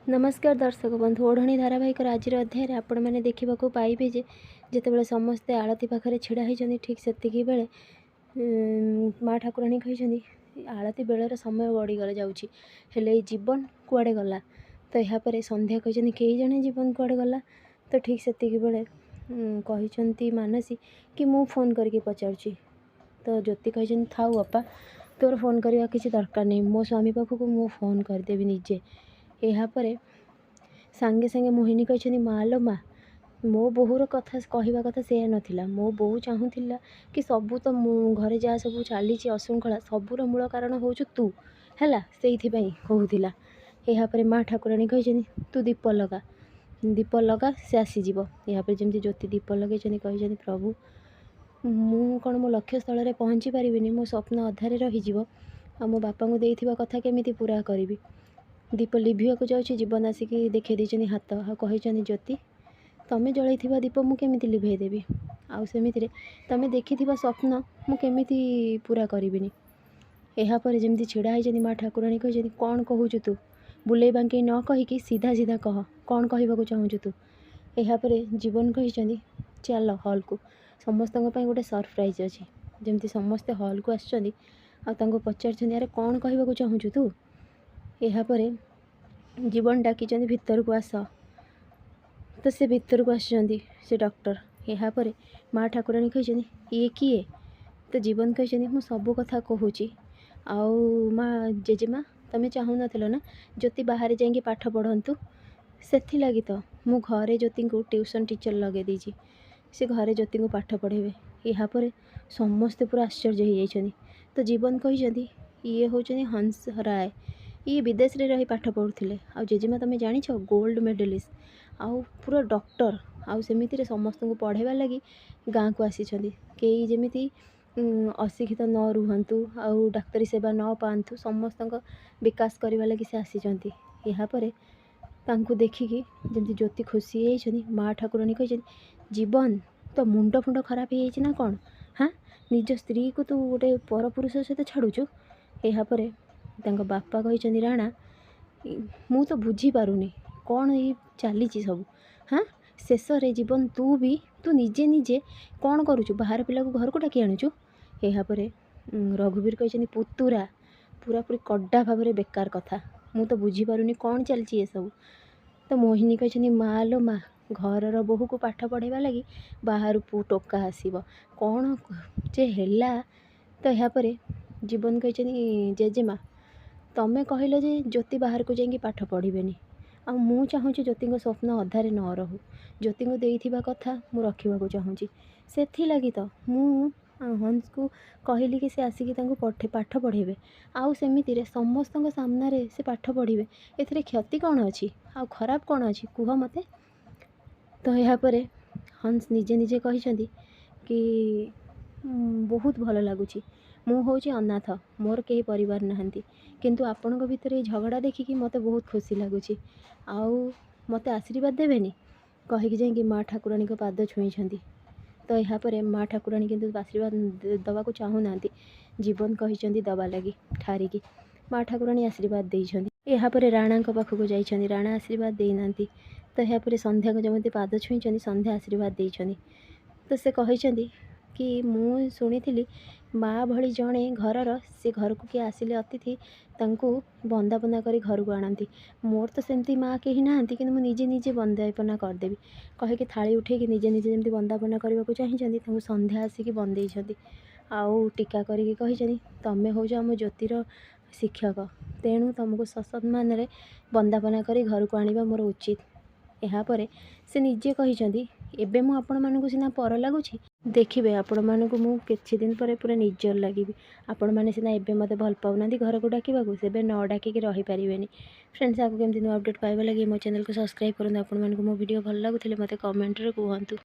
नमस्कार दर्शक बंधु ओढ़णी धारावाहिक आज अध्याय आपण मैंने देखा पाइबे जे जितेबाला समस्ते आलती पाखे छिड़ा होती ठीक से बेले माँ ठाकुराणी कही आलती बेलर समय गड़ीगला जाऊँगी जीवन कुआड़े गला। तो यापर संध्या कही कई जने जीवन कुआड़े गला। तो ठीक से बेले कही मानसी कि मु फोन करके पचारुची। तो ज्योति कही थाऊ बापा तोर फोन करवा किसी दरकार नहीं, मो स्वामी पाखक मु फोन करदेवी निजे। यापर सांगे सांगे मोहिनी कही मालो माँ मो बोहूर कथा कहवा कथा से नाला। मो बोहू चाहूला कि सबू तो घरे जहाँ सब चली अशृंखला सबूर मूल कारण हो तू है से कहूला। यापर माँ ठाकुराणी कही तू दीप लगा से आसीज। यापर जमी ज्योति दीप लगे कही प्रभु मु कौन मो लक्ष्य स्थल में पहुँची पारिनी, मो स्वप्न अधारे रही मो बापा को देइथिबा कथा केमिति पूरा करी। दीप लिभिया जाऊँगी जीवन आसिकी देखी देती हाथ आ कही ज्योति तमें जलई दीप मु केमिति लिभेदेवी आउ सेमिति तमें देखी स्वप्न मु केमिति पूरा करिबिनी। यापर जमी छिड़ा होती माँ ठाकुराणी कही कौन कहूँ तू बुले बांके न कहीकि सीधा सीधा कह कौन कहवाक चाहूँ तू। यापर जीवन कही चल हॉल को समस्त गोटे सरप्राइज अच्छी। जमी समस्ते हॉल को आसुँच पचार यार कौन कहवाक चाहूँ तू। यापर जीवन डाकी भितर को आस। तो से भितर को आसुँच से डॉक्टर। यापर माँ ठाकुराणी कही ये किए। तो जीवन कही मु सबू कथा कहूँ आउ माँ जेजेमा तमें चाहू नथिल ना ज्योति बाहर जाइए पाठ पढ़ंतु से लगी तो मु घरे ज्योति को ट्यूशन टीचर लगे दीची से घरे ज्योति को पाठ पढ़ेबे। यापर समस्ते पूरा आश्चर्य हो। तो जीवन कही ये हूँ हंस राय ये विदेश रे रही पाठ पढ़ुले आ जेजेमा तुम जान गोल्ड मेडलिस्ट आउ पूरा डॉक्टर आउ सेमिति समस्त को पढ़ाइबा लगी गाँ को आसी कई जमी अशिक्षित न रुहतु आउ डाक्तरी सेवा न पातु समस्त विकास करने लगी से आसी। यापर देखिकी जमी ज्योति खुशी होती माँ ठाकुराणी कही जीवन तो मुंड फुंड खराब हो ना कौन हाँ निज स्त्री को तू गोटे पर पुरुष सहित छाड़ुचु। यापर बापा कही राणा मु तो बुझी पारुनी कौन ये चली सब हाँ शेष रे जीवन तू निजे निजे कौन करुचु बाहर पिला को घर को डाकी आणुचु। यापर रघुवीर कही पुतुरा पूरा पूरी कड्डा भाव में बेकार कथा मु तो बुझी पारुनी कौन चलती सब। तो मोहिनी कही मालो माँ घर बोहू को पाठ पढ़ाइबा लगी बाहर टोका आसब कौन जे हैला। तो यापर जीवन कही जेजेमा तमें कहल जे ज्योति बाहर को जाइए पाठ पढ़ेनि आ मु चाहूँ ज्योति स्वप्न अधारे न रहू ज्योति को देइथिबा कथा मु रखा चाहूँगी से लगी तो मु हंस को कहली कि से आसिकी पाठ पढ़ेबे आउ सेमिति समस्त सामने से पाठ पढ़े ए क्षति कौन अच्छी आ खराब कौन अच्छी कुह मते। तो यापर हंस निजे निजे कही कि बहुत भल लगुच मु हूँ अनाथ मोर कई परिवार नहांती किंतु आपण भितर झगड़ा देखिकी मत बहुत खुशी लगुच आउ मते आशीर्वाद देवेनि कहीकि जाइए माँ ठाकुराणी पाद छुई। तो यापर माँ ठाकुराणी किंतु आशीर्वाद दवा को चाहू ना जीवन कही दबा लगी ठारिकी माँ ठाकुराणी आशीर्वाद देइछंती। यापर राणा पाखक जाइछंती राणा आशीर्वाद देना। तो यापर संध्या को जमी पाद छुई संध्या आशीर्वाद देइछंती। तो से कही कि मु शुणी माँ भली जड़े घरर से घर को किए आसिले अतिथि तांको बंदापना कर घर को आनती मोर तो सेमती माँ कहीं ना कि निजे निजे बंदापना करदेवी कहीकि थाली उठे निजे निजे जमी बंदापना करने को चाहिए संध्या आसिकी बंदे आउ टीका करी कही तमें हूँ आम ज्योतिर शिक्षक तेणु तुमको ससम्मान बंदापना कर घर को आने मोर उचित। यापर से निजे कही एबे मु आपण मानकु सिना पर लगुच देखिए आपण मानकु मु किछि दिन पर पूरा निजर लगी आपण माने सिना एबे मते भल पाउना घर को डाकिबाकू सेबे न डाकिकी रही पारिबेनी। फ्रेंड्स आपको केमती न्यू अपडेट पाइबा लगी मो चैनल को सब्सक्राइब करंतु। आपण मानकु मो वीडियो भल लागुथिले मते कमेंट रे कहंतु।